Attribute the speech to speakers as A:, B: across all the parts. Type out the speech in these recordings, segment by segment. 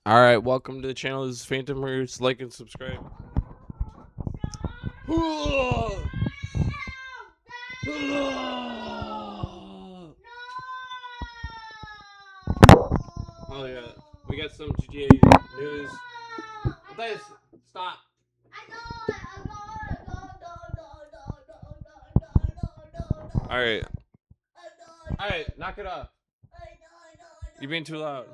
A: All right, welcome to the channel. This is Phantom Roots. Like and subscribe. Oh yeah, we got some GTA news. This, stop. All right, knock it off. You're being too loud.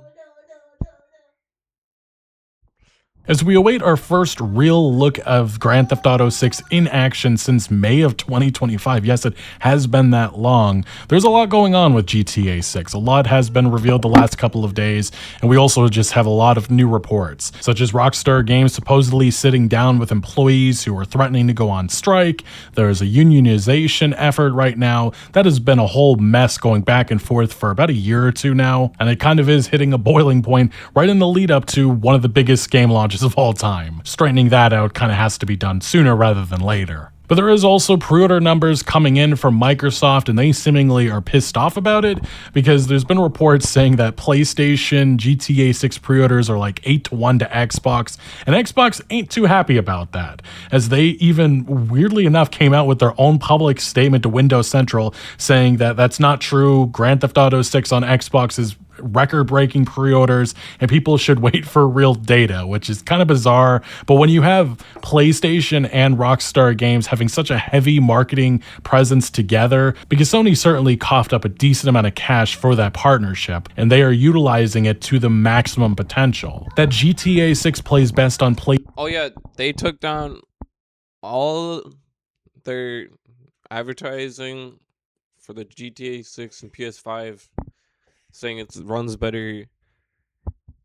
B: As we await our first real look of Grand Theft Auto 6 in action since May of 2025, yes, it has been that long, there's a lot going on with GTA 6. A lot has been revealed the last couple of days, and we also just have a lot of new reports, such as Rockstar Games supposedly sitting down with employees who are threatening to go on strike. There's a unionization effort right now. That has been a whole mess going back and forth for about a year or two now, and it kind of is hitting a boiling point right in the lead up to one of the biggest game launches of all time. Straightening that out kind of has to be done sooner rather than later. But there is also pre-order numbers coming in from Microsoft, and they seemingly are pissed off about it because there's been reports saying that PlayStation GTA 6 pre-orders are like 8-1 to Xbox, and Xbox ain't too happy about that, as they even weirdly enough came out with their own public statement to Windows Central saying that that's not true. Grand Theft Auto 6 on Xbox is record-breaking pre-orders and people should wait for real data, which is kind of bizarre. But when you have PlayStation and Rockstar Games having such a heavy marketing presence together, because Sony certainly coughed up a decent amount of cash for that partnership and they are utilizing it to the maximum potential, that GTA 6 plays best on play.
A: Oh yeah, they took down all their advertising for the GTA 6 and PS5, saying it runs better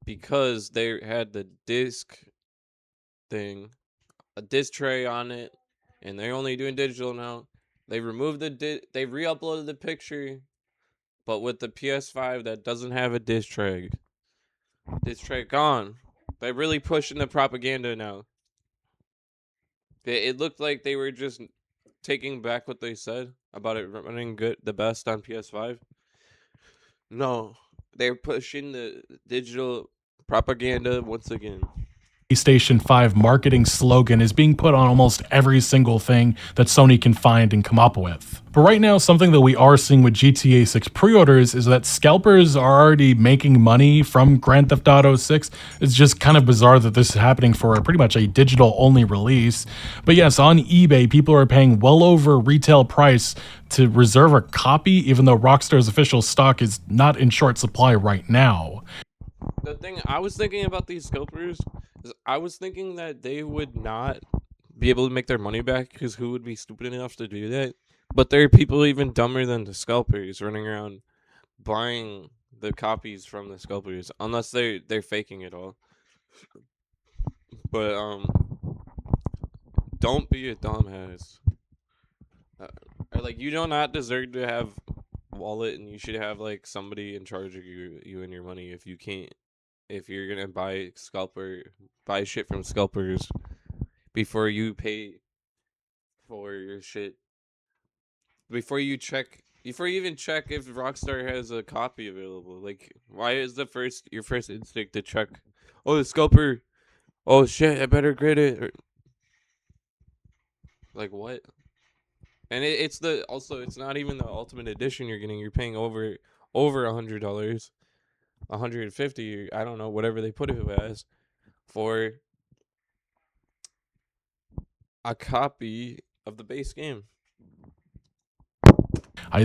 A: because they had the disc thing, a disc tray on it, and they're only doing digital now. They removed they re-uploaded the picture, but with the PS5 that doesn't have a disc tray. Disc tray gone. They're really pushing the propaganda now. It looked like they were just taking back what they said about it running good, the best on PS5. No, they're pushing the digital propaganda once again.
B: PlayStation 5 marketing slogan is being put on almost every single thing that Sony can find and come up with. But right now, something that we are seeing with GTA 6 pre-orders is that scalpers are already making money from Grand Theft Auto 6. It's just kind of bizarre that this is happening for pretty much a digital-only release. But yes, on eBay, people are paying well over retail price to reserve a copy, even though Rockstar's official stock is not in short supply right now.
A: The thing I was thinking about these scalpers is I was thinking that they would not be able to make their money back because who would be stupid enough to do that? But there are people even dumber than the scalpers running around buying the copies from the scalpers, unless they're faking it all. But don't be a dumbass. Like, you do not deserve to have wallet, and you should have like somebody in charge of you and your money. If you're gonna buy shit from scalpers before you pay for your shit, before you even check if Rockstar has a copy available. Like, why is your first instinct to check, oh, the scalper, oh shit, I better get it, or, like, what? And it's not even the ultimate edition you're getting. You're paying over $100, $150, I don't know, whatever they put it as, for a copy of the base game.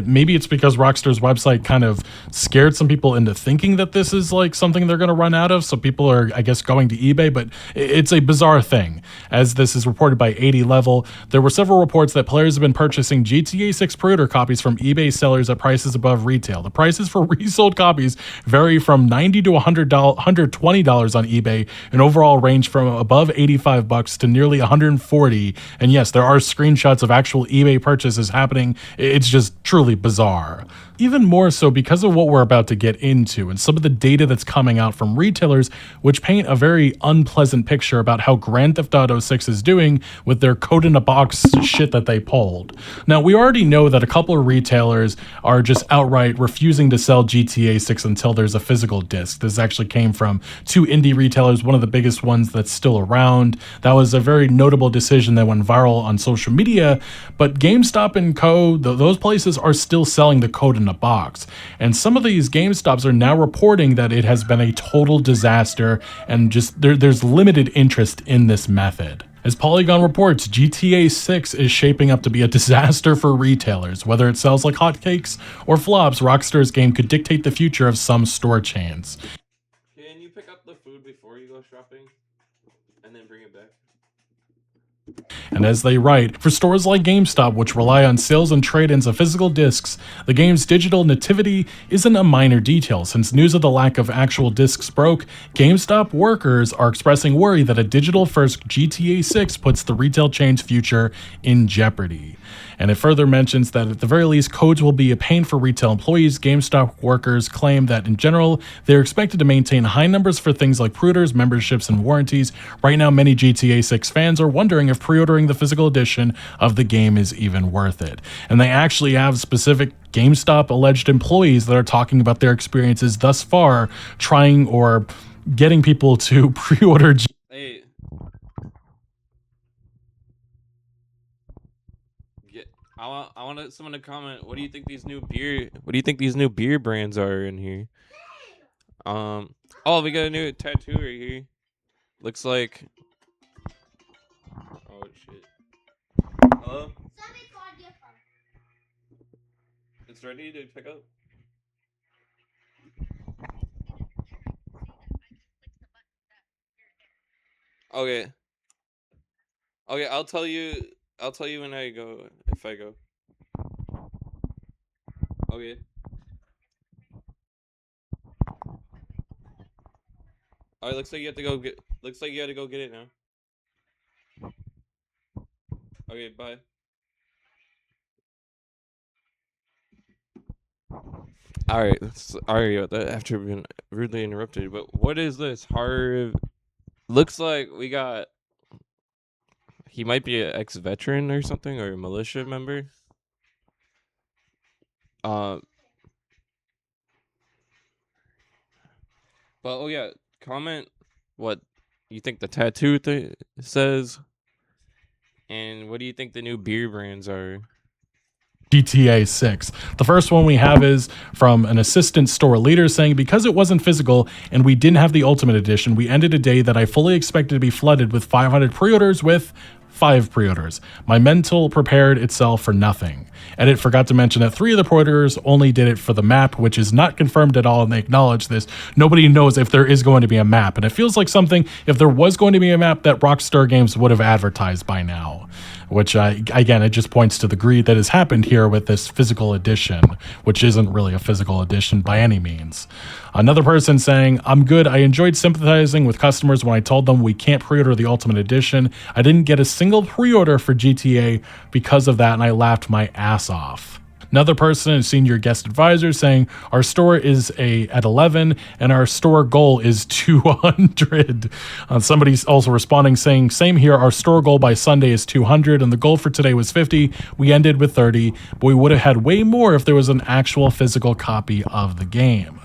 B: Maybe it's because Rockstar's website kind of scared some people into thinking that this is like something they're going to run out of. So people are, I guess, going to eBay, but it's a bizarre thing. As this is reported by 80 Level, there were several reports that players have been purchasing GTA 6 pre-order copies from eBay sellers at prices above retail. The prices for resold copies vary from $90 to $120 on eBay, and overall range from above $85 to nearly $140. And yes, there are screenshots of actual eBay purchases happening. It's just truly bizarre. even more so because of what we're about to get into and some of the data that's coming out from retailers, which paint a very unpleasant picture about how Grand Theft Auto 6 is doing with their code in a box shit that they pulled. Now, we already know that a couple of retailers are just outright refusing to sell GTA 6 until there's a physical disc. This actually came from two indie retailers, one of the biggest ones that's still around. That was a very notable decision that went viral on social media, but GameStop and Co., those places are still selling the code in a box. And some of these GameStops are now reporting that it has been a total disaster and just there's limited interest in this method. As Polygon reports, GTA 6 is shaping up to be a disaster for retailers. Whether it sells like hotcakes or flops, Rockstar's game could dictate the future of some store chains.
A: Can you pick up the food before you go shopping and then bring it back?
B: And as they write, for stores like GameStop, which rely on sales and trade-ins of physical discs, the game's digital nativity isn't a minor detail. Since news of the lack of actual discs broke, GameStop workers are expressing worry that a digital-first GTA 6 puts the retail chain's future in jeopardy. And it further mentions that at the very least, codes will be a pain for retail employees. GameStop workers claim that in general, they're expected to maintain high numbers for things like pre-orders, memberships, and warranties. Right now, many GTA 6 fans are wondering if pre-ordering the physical edition of the game is even worth it. And they actually have specific GameStop alleged employees that are talking about their experiences thus far trying or getting people to pre-order.
A: Hey. I want someone to comment. What do you think these new beer brands are in here? Oh, we got a new tattoo right here. Looks like. Oh shit. Hello. It's ready to pick up. Okay. Okay, I'll tell you when I go, if I go. Okay. Alright, looks like you have to go get it now. Okay, bye. Alright, sorry about that after being rudely interrupted, but what is this? Looks like we got. He might be an ex-veteran or something, or a militia member. But oh yeah, comment what you think the tattoo says, and what do you think the new beer brands are?
B: GTA 6. The first one we have is from an assistant store leader saying, because it wasn't physical and we didn't have the Ultimate Edition, we ended a day that I fully expected to be flooded with 500 pre-orders with 5 pre-orders. My mental prepared itself for nothing. And it forgot to mention that 3 of the pre-orders only did it for the map, which is not confirmed at all, and they acknowledge this. Nobody knows if there is going to be a map, and it feels like something, if there was going to be a map, that Rockstar Games would have advertised by now. Which, again, it just points to the greed that has happened here with this physical edition, which isn't really a physical edition by any means. Another person saying, I'm good. I enjoyed sympathizing with customers when I told them we can't pre-order the Ultimate Edition. I didn't get a single pre-order for GTA because of that, and I laughed my ass off. Another person, a senior guest advisor, saying our store is at 11 and our store goal is 200. Somebody's also responding saying, same here, our store goal by Sunday is 200 and the goal for today was 50. We ended with 30, but we would have had way more if there was an actual physical copy of the game.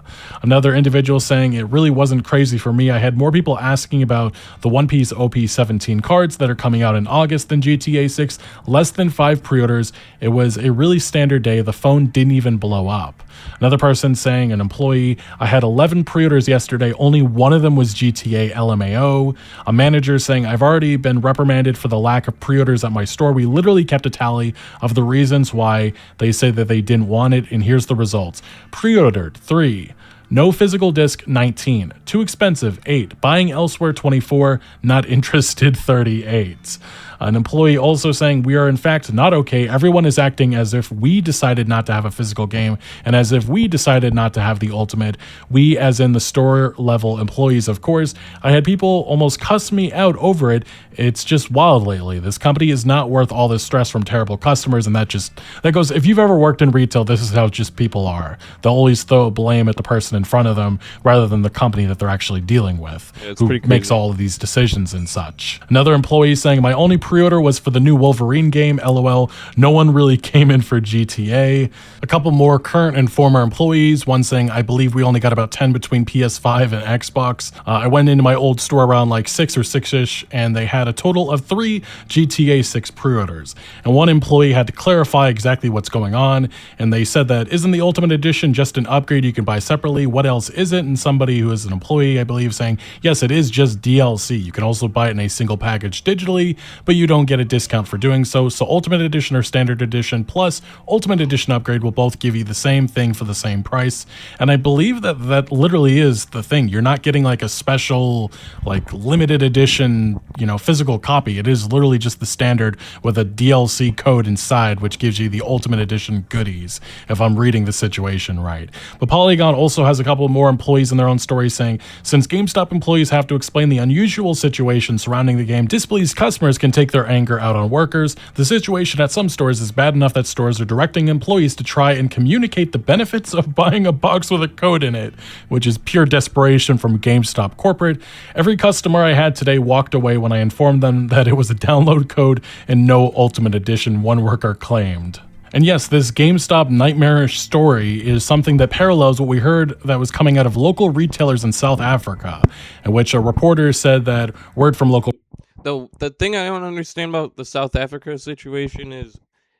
B: Another individual saying, it really wasn't crazy for me. I had more people asking about the One Piece OP17 cards that are coming out in August than GTA 6, less than 5 pre-orders. It was a really standard day. The phone didn't even blow up. Another person saying, an employee, I had 11 pre-orders yesterday. Only one of them was GTA LMAO. A manager saying, I've already been reprimanded for the lack of pre-orders at my store. We literally kept a tally of the reasons why they say that they didn't want it, and here's the results. Pre-ordered 3. No physical disc, 19. Too expensive, 8. Buying elsewhere, 24. Not interested, 38. An employee also saying, we are in fact not okay. Everyone is acting as if we decided not to have a physical game and as if we decided not to have the ultimate. We, as in the store level employees, of course. I had people almost cuss me out over it. It's just wild lately. This company is not worth all this stress from terrible customers, and that goes, if you've ever worked in retail, this is how just people are. They'll always throw blame at the person in front of them rather than the company that they're actually dealing with, who makes all of these decisions and such. Another employee saying, my only pre-order was for the new Wolverine game, LOL. No one really came in for GTA. A couple more current and former employees, one saying, I believe we only got about 10 between PS5 and Xbox. I went into my old store around like 6 or 6-ish, and they had a total of 3 GTA 6 pre-orders. And one employee had to clarify exactly what's going on, and they said that, isn't the Ultimate Edition just an upgrade you can buy separately? What else is it? And somebody who is an employee, I believe, saying, yes, it is just DLC. You can also buy it in a single package digitally, but you don't get a discount for doing so. So Ultimate Edition or Standard Edition plus Ultimate Edition upgrade will both give you the same thing for the same price. And I believe that literally is the thing. You're not getting like a special, like limited edition, physical copy. It is literally just the standard with a DLC code inside, which gives you the Ultimate Edition goodies, if I'm reading the situation right. But Polygon also has a couple more employees in their own story saying, since GameStop employees have to explain the unusual situation surrounding the game, displeased customers can take their anger out on workers. The situation at some stores is bad enough that stores are directing employees to try and communicate the benefits of buying a box with a code in it, which is pure desperation from GameStop corporate. Every customer I had today walked away when I informed them that it was a download code and no Ultimate Edition, one worker claimed. And yes, this GameStop nightmarish story is something that parallels what we heard that was coming out of local retailers in South Africa, in which a reporter said that word from local...
A: The thing I don't understand about the South Africa situation is,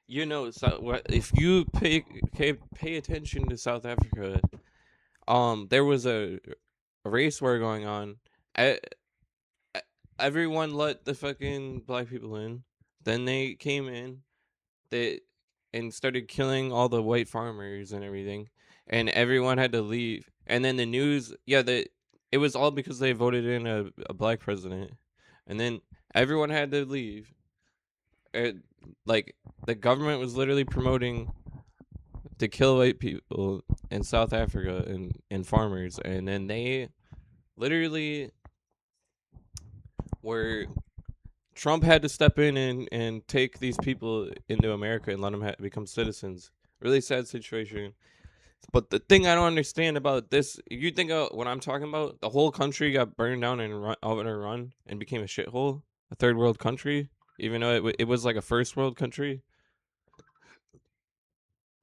A: if you pay attention to South Africa, there was a race war going on. Everyone let the fucking black people in. Then they came in, and started killing all the white farmers and everything, and everyone had to leave. And then the news, it was all because they voted in a black president, and then everyone had to leave. Like, the government was literally promoting to kill white people in South Africa and farmers, and then they literally were... Trump had to step in and take these people into America and let them become citizens. Really sad situation. But the thing I don't understand about this, you think of what I'm talking about, the whole country got burned down and run and became a shithole, a third world country, even though it was like a first world country.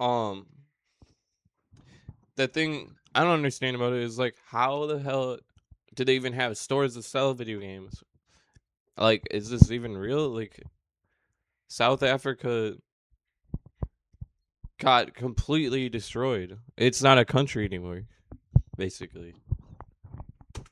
A: The thing I don't understand about it is, like, how the hell do they even have stores that sell video games? Like, is this even real? Like, South Africa got completely destroyed. It's not a country anymore, basically.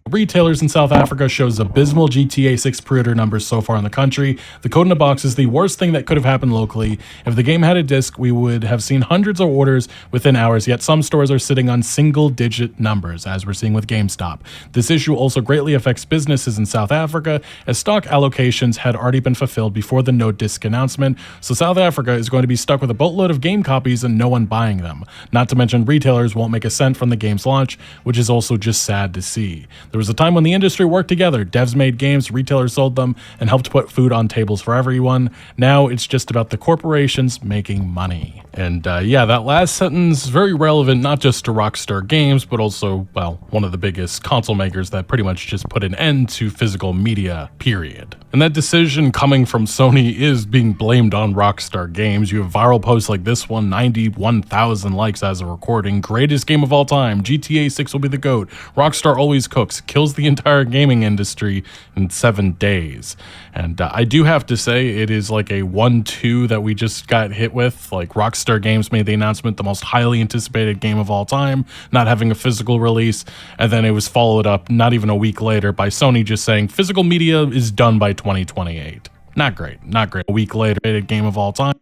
B: Retailers in South Africa shows abysmal GTA 6 pre-order numbers so far in the country. The code in a box is the worst thing that could have happened locally. If the game had a disc, we would have seen hundreds of orders within hours, yet some stores are sitting on single-digit numbers, as we're seeing with GameStop. This issue also greatly affects businesses in South Africa, as stock allocations had already been fulfilled before the no disc announcement, so South Africa is going to be stuck with a boatload of game copies and no one buying them. Not to mention retailers won't make a cent from the game's launch, which is also just sad to see. There was a time when the industry worked together. Devs made games, retailers sold them, and helped put food on tables for everyone. Now it's just about the corporations making money. And that last sentence is very relevant not just to Rockstar Games, but also, well, one of the biggest console makers that pretty much just put an end to physical media, period. And that decision coming from Sony is being blamed on Rockstar Games. You have viral posts like this one, 91,000 likes as a recording. Greatest game of all time. GTA 6 will be the GOAT. Rockstar always cooks. Kills the entire gaming industry in 7 days. And I do have to say, it is like a 1-2 that we just got hit with. Like, Rockstar Games made the announcement, the most highly anticipated game of all time, not having a physical release, and then it was followed up not even a week later by Sony just saying physical media is done by 2028. Not great. A week later, game of all time.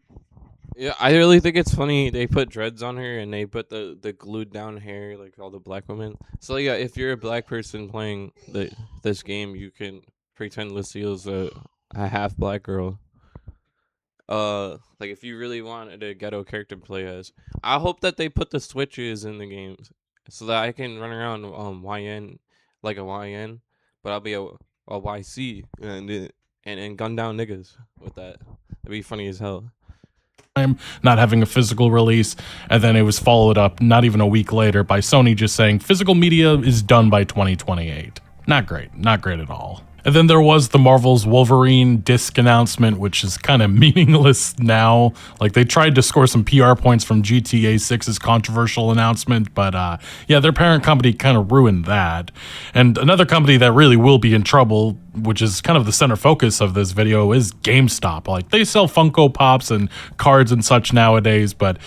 A: Yeah, I really think it's funny they put dreads on her and they put the glued down hair like all the black women. So yeah, if you're a black person playing this game, you can pretend Lucille's a half black girl. Like if you really wanted a ghetto character to play as, I hope that they put the switches in the games so that I can run around YN like a YN, but I'll be a YC and gun down niggas with that. That'd be funny as hell.
B: Not having a physical release, and then it was followed up not even a week later by Sony just saying physical media is done by 2028. Not great, not great at all. And then there was the Marvel's Wolverine disc announcement, which is kind of meaningless now. Like they tried to score some PR points from GTA 6's controversial announcement, but yeah, their parent company kind of ruined that. And another company that really will be in trouble, which is kind of the center focus of this video, is GameStop. Like they sell Funko Pops and cards and such nowadays, but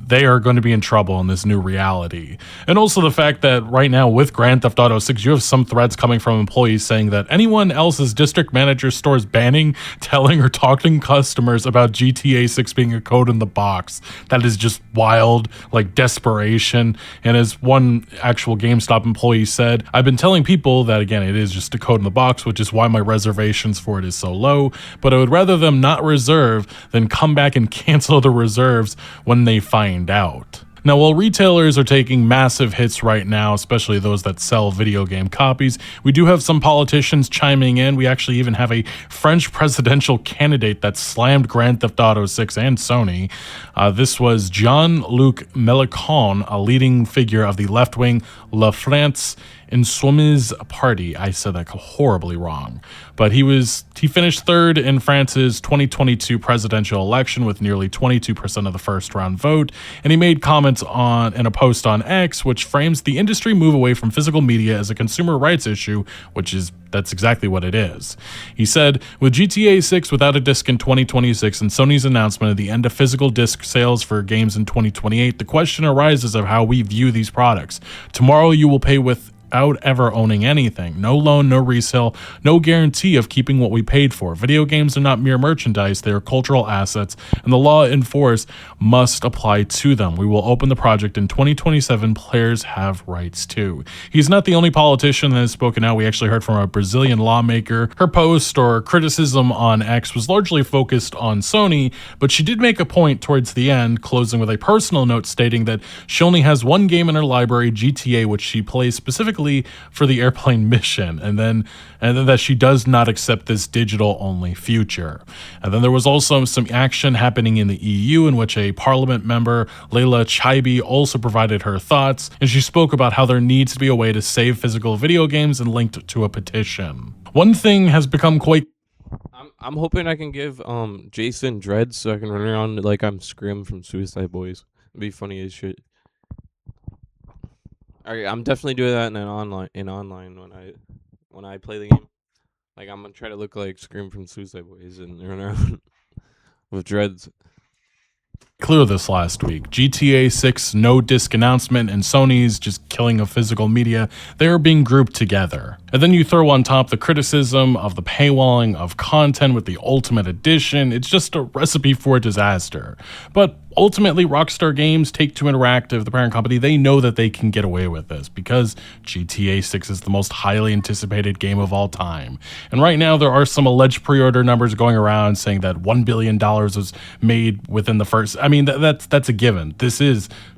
B: they are going to be in trouble in this new reality. And also the fact that right now with Grand Theft Auto 6, you have some threads coming from employees saying that anyone else's district manager store is banning, telling, or talking to customers about GTA 6 being a code in the box. That is just wild, like desperation. And as one actual GameStop employee said, I've been telling people that, again, it is just a code in the box, which is why my reservations for it is so low, but I would rather them not reserve than come back and cancel the reserves when they find out. Now, while retailers are taking massive hits right now, especially those that sell video game copies, we do have some politicians chiming in. We actually even have a French presidential candidate that slammed Grand Theft Auto 6 and Sony. This was Jean-Luc Mélenchon, a leading figure of the left-wing La France Insoumise party. I said that horribly wrong, but he finished third in France's 2022 presidential election with nearly 22% of the first round vote, and he made comments in a post on X, which frames the industry move away from physical media as a consumer rights issue, that's exactly what it is. He said, with GTA 6 without a disc in 2026 and Sony's announcement of the end of physical disc sales for games in 2028, the question arises of how we view these products. Tomorrow you will pay without ever owning anything. No loan, no resale, no guarantee of keeping what we paid for. Video games are not mere merchandise, they are cultural assets, and the law enforced must apply to them. We will open the project in 2027. Players have rights too. He's not the only politician that has spoken out. We actually heard from a Brazilian lawmaker. Her post or criticism on X was largely focused on Sony, but she did make a point towards the end, closing with a personal note stating that she only has one game in her library, GTA, which she plays specifically for the airplane mission, and then that she does not accept this digital only future. And then there was also some action happening in the EU in which a parliament member, Leila Chaibi, also provided her thoughts, and she spoke about how there needs to be a way to save physical video games and linked to a petition. One thing has become quite
A: I'm hoping I can give Jason dreads so I can run around like I'm Scrim from Suicide Boys. It'd be funny as shit. Alright, I'm definitely doing that in online when I play the game. Like I'm gonna try to look like Scream from Suicide Boys and run around with dreads.
B: clear this last week. GTA 6 no disc announcement and Sony's just killing of physical media, they're being grouped together. And then you throw on top the criticism of the paywalling of content with the Ultimate Edition. It's just a recipe for disaster. But ultimately, Rockstar Games, Take-Two Interactive, the parent company, they know that they can get away with this because GTA 6 is the most highly anticipated game of all time. And right now, there are some alleged pre-order numbers going around saying that $1 billion was made within the first... I mean, that's a given.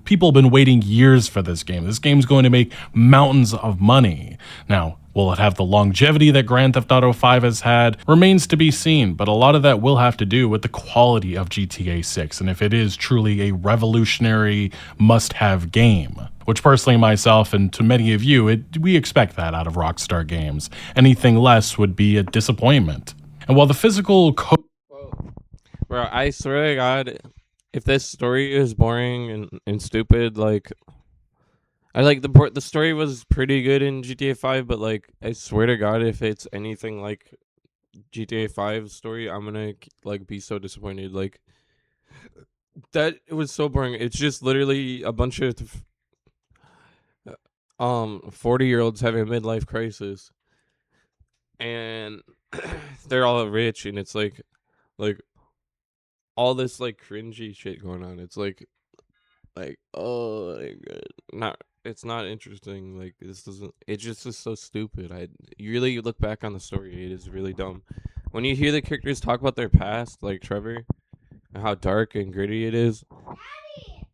B: People have been waiting years for this game. This game's going to make mountains of money. Now, will it have the longevity that Grand Theft Auto 5 has had? Remains to be seen, but a lot of that will have to do with the quality of GTA 6 and if it is truly a revolutionary must-have game. Which personally myself and to many of you, we expect that out of Rockstar Games. Anything less would be a disappointment. And while the physical code...
A: Bro, I swear to God, if this story is boring and stupid, like... I like the story was pretty good in GTA 5, but like I swear to God, if it's anything like GTA 5 story, I'm gonna like be so disappointed. Like that, it was so boring. It's just literally a bunch of 40-year-olds having a midlife crisis, and they're all rich, and it's like all this like cringy shit going on. It's like oh my god, not it's not interesting. Like this doesn't. It just is so stupid. You really look back on the story, it is really dumb. When you hear the characters talk about their past, like Trevor, and how dark and gritty it is,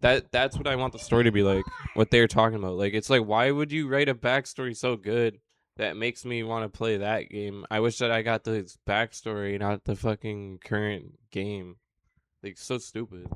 A: that's what I want the story to be like. What they're talking about, like it's like why would you write a backstory so good that makes me want to play that game? I wish that I got the backstory, not the fucking current game. Like so stupid.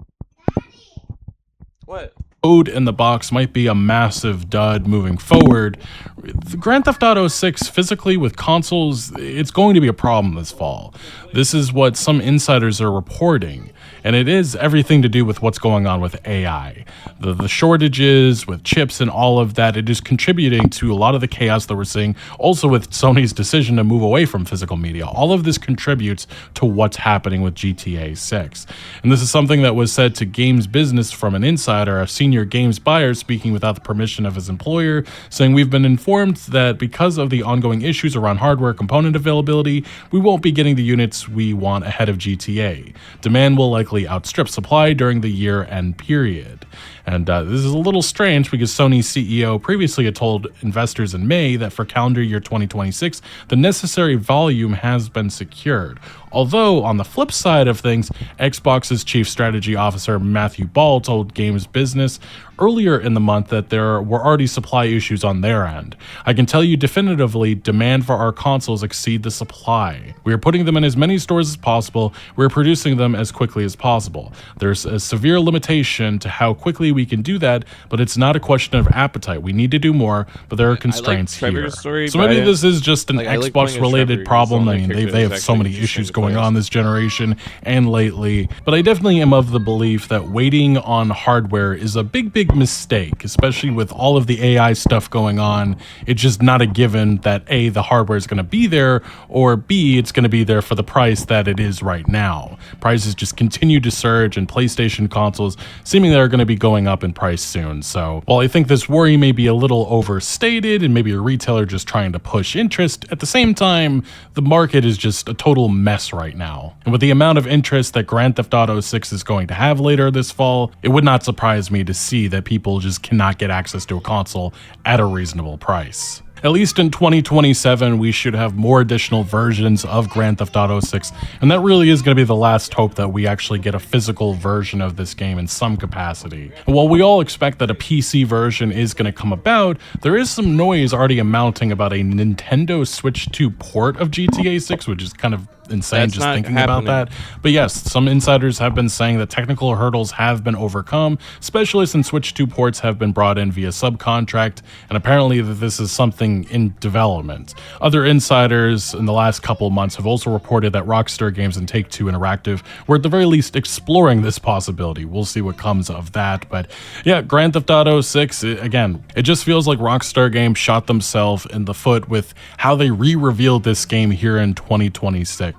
A: What?
B: Code in the box might be a massive dud moving forward. The Grand Theft Auto 6 physically with consoles, it's going to be a problem this fall. This is what some insiders are reporting, and it is everything to do with what's going on with AI. The shortages with chips and all of that, it is contributing to a lot of the chaos that we're seeing. Also with Sony's decision to move away from physical media. All of this contributes to what's happening with GTA 6. And this is something that was said to Games Business from an insider, a senior games buyer speaking without the permission of his employer, saying, "We've been informed that because of the ongoing issues around hardware component availability, we won't be getting the units we want ahead of GTA. Demand will likely outstrip supply during the year-end period." And this is a little strange because Sony's CEO previously had told investors in May that for calendar year 2026, the necessary volume has been secured. Although, on the flip side of things, Xbox's chief strategy officer Matthew Ball told Games Business earlier in the month that there were already supply issues on their end. "I can tell you definitively, demand for our consoles exceed the supply. We are putting them in as many stores as possible. We are producing them as quickly as possible. There's a severe limitation to how quickly we can do that, but it's not a question of appetite. We need to do more, but there are constraints here."
A: Trevor's story,
B: So
A: but
B: maybe
A: I
B: this is just an
A: like, I like playing as
B: Xbox-related
A: Trevor. He's the
B: problem. I
A: only
B: mean,
A: character
B: they have
A: that's
B: so
A: actually
B: many
A: interesting
B: issues
A: to
B: going
A: play
B: on
A: as.
B: this generation and lately, but I definitely am of the belief that waiting on hardware is a big mistake, especially with all of the AI stuff going on. It's just not a given that A, the hardware is going to be there, or B, it's going to be there for the price that it is right now. Prices just continue to surge, and PlayStation consoles seemingly are going to be going up in price soon. So while I think this worry may be a little overstated and maybe a retailer just trying to push interest, at the same time, the market is just a total mess right now. And with the amount of interest that Grand Theft Auto 6 is going to have later this fall, it would not surprise me to see that people just cannot get access to a console at a reasonable price. At least in 2027, we should have more additional versions of Grand Theft Auto 6, and that really is going to be the last hope that we actually get a physical version of this game in some capacity. And while we all expect that a PC version is going to come about, there is some noise already amounting about a Nintendo Switch 2 port of GTA 6, which is kind of insane
A: That's
B: just
A: not
B: thinking
A: happening.
B: about that. But yes, some insiders have been saying that technical hurdles have been overcome, especially since Switch 2 ports have been brought in via subcontract, and apparently that this is something in development. Other insiders in the last couple months have also reported that Rockstar Games and Take-Two Interactive were at the very least exploring this possibility. We'll see what comes of that, but yeah, Grand Theft Auto 6, again, it just feels like Rockstar Games shot themselves in the foot with how they re-revealed this game here in 2026.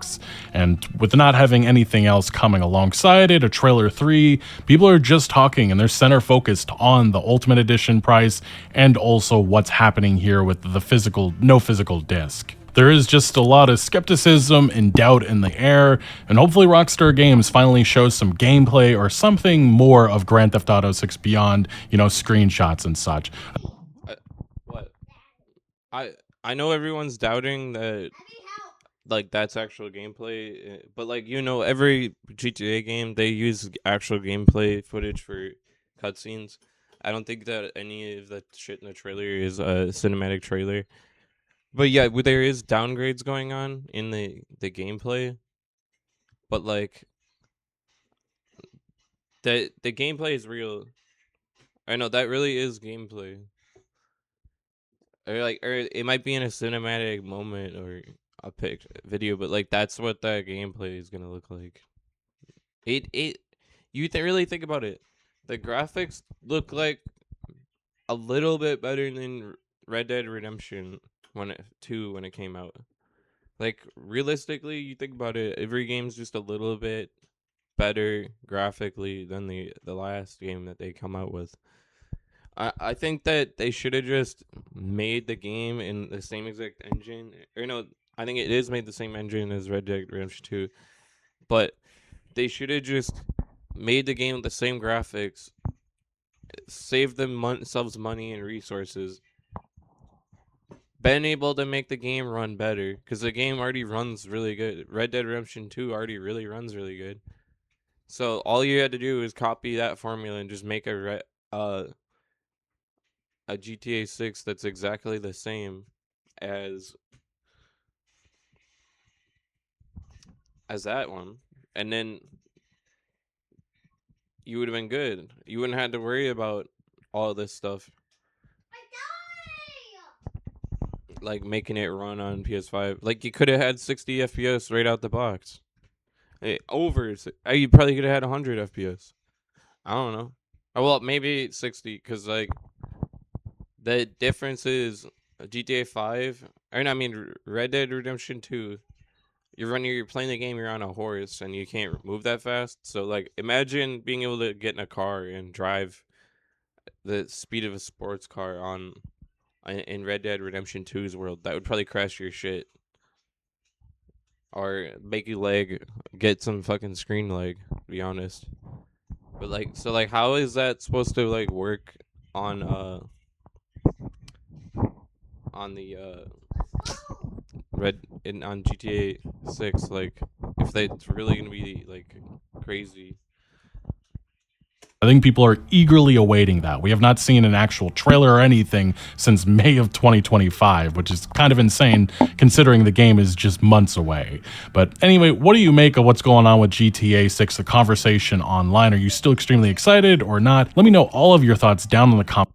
B: And with not having anything else coming alongside it, a trailer 3, people are just talking and they're center focused on the Ultimate Edition price and also what's happening here with the no physical disc. There is just a lot of skepticism and doubt in the air, and hopefully Rockstar Games finally shows some gameplay or something more of Grand Theft Auto 6 beyond, screenshots and such.
A: What? I know everyone's doubting that like that's actual gameplay, but like every GTA game they use actual gameplay footage for cutscenes. I don't think that any of the shit in the trailer is a cinematic trailer. But yeah, there is downgrades going on in the gameplay. But like the gameplay is real. I know that really is gameplay. Or it might be in a cinematic moment or a video, but like that's what that gameplay is gonna look like. Really think about it. The graphics look like a little bit better than Red Dead Redemption when it came out. Like realistically, you think about it, every game's just a little bit better graphically than the last game that they come out with. I think that they should have just made the game in the same exact engine. Or no, I think it is made the same engine as Red Dead Redemption 2. But They should have just made the game with the same graphics, saved themselves money and resources, been able to make the game run better, because the game already runs really good. Red Dead Redemption 2 already really runs really good. So all you had to do is copy that formula and just make a GTA 6 that's exactly the same as that one, and then you would have been good. You wouldn't have to worry about all this stuff, like making it run on PS5. Like you could have had 60 FPS right out the box. You probably could have had 100 FPS. I don't know. Well, maybe 60, because like the difference is GTA 5. I mean Red Dead Redemption 2. You're playing the game. You're on a horse and you can't move that fast. So like, imagine being able to get in a car and drive the speed of a sports car in Red Dead Redemption 2's world. That would probably crash your shit, or make you get some fucking screen lag, to be honest. But like, so like, how is that supposed to like work on the on GTA 6? Like, if it's really gonna be like crazy.
B: I think people are eagerly awaiting that. We have not seen an actual trailer or anything since May of 2025, which is kind of insane considering the game is just months away. But anyway, what do you make of what's going on with GTA 6, the conversation online? Are you still extremely excited or not? Let me know all of your thoughts down in the comments.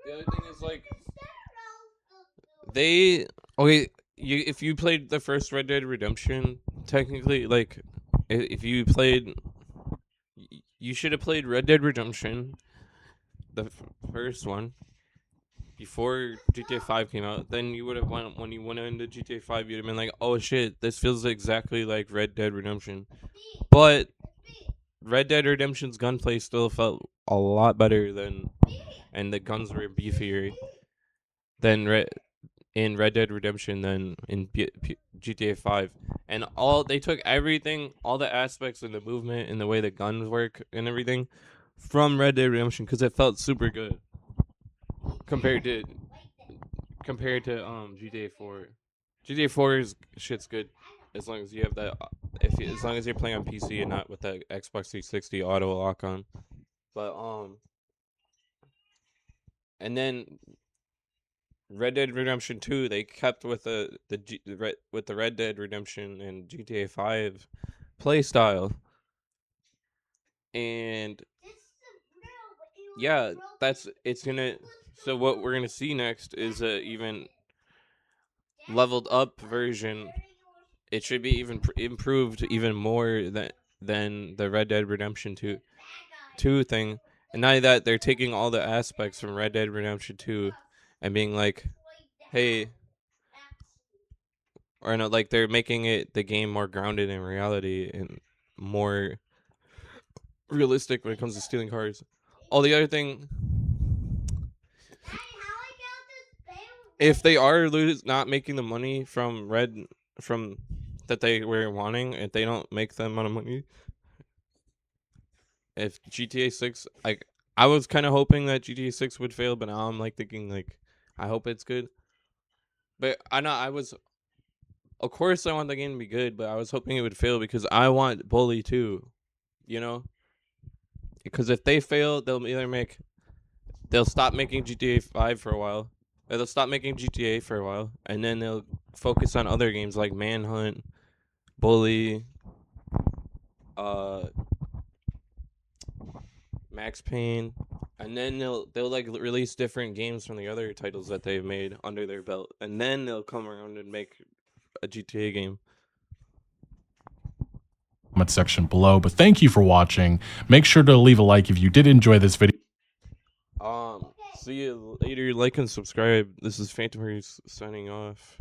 A: The other thing is like, if you played the first Red Dead Redemption, technically, like, if you played, you should have played Red Dead Redemption, the first one, before GTA 5 came out. Then you would have when you went into GTA 5, you'd have been like, oh shit, this feels exactly like Red Dead Redemption. But Red Dead Redemption's gunplay still felt a lot better and the guns were beefier than in Red Dead Redemption than in GTA 5. And they took everything, all the aspects of the movement and the way the guns work and everything from Red Dead Redemption, because it felt super good compared to GTA 4. GTA 4's shit's good as long as you have that, as long as you're playing on PC and not with that Xbox 360 auto lock on. But and then Red Dead Redemption 2, they kept with the Red Dead Redemption and GTA 5 play style. And yeah, so what we're gonna see next is a even leveled up version. It should be even improved even more than the Red Dead Redemption 2 thing. And not only that, they're taking all the aspects from Red Dead Redemption 2 and being like, hey, or no, like they're making the game more grounded in reality and more realistic when it comes to stealing cars. Oh, the other thing, if they are not making the money from that they were wanting, if they don't make that amount of money, if GTA 6, like, I was kind of hoping that GTA 6 would fail, but now I'm like thinking like, I hope it's good. But of course I want the game to be good, but I was hoping it would fail because I want Bully too, you know? Because if they fail, they'll stop making GTA 5 for a while. Or they'll stop making GTA for a while, and then they'll focus on other games like Manhunt, Bully, Max Payne, and then they'll like release different games from the other titles that they've made under their belt, and then they'll come around and make a GTA game.
B: Comment section below. But thank you for watching. Make sure to leave a like if you did enjoy this video.
A: See you later. Like and subscribe. This is Phantom Hurry signing off.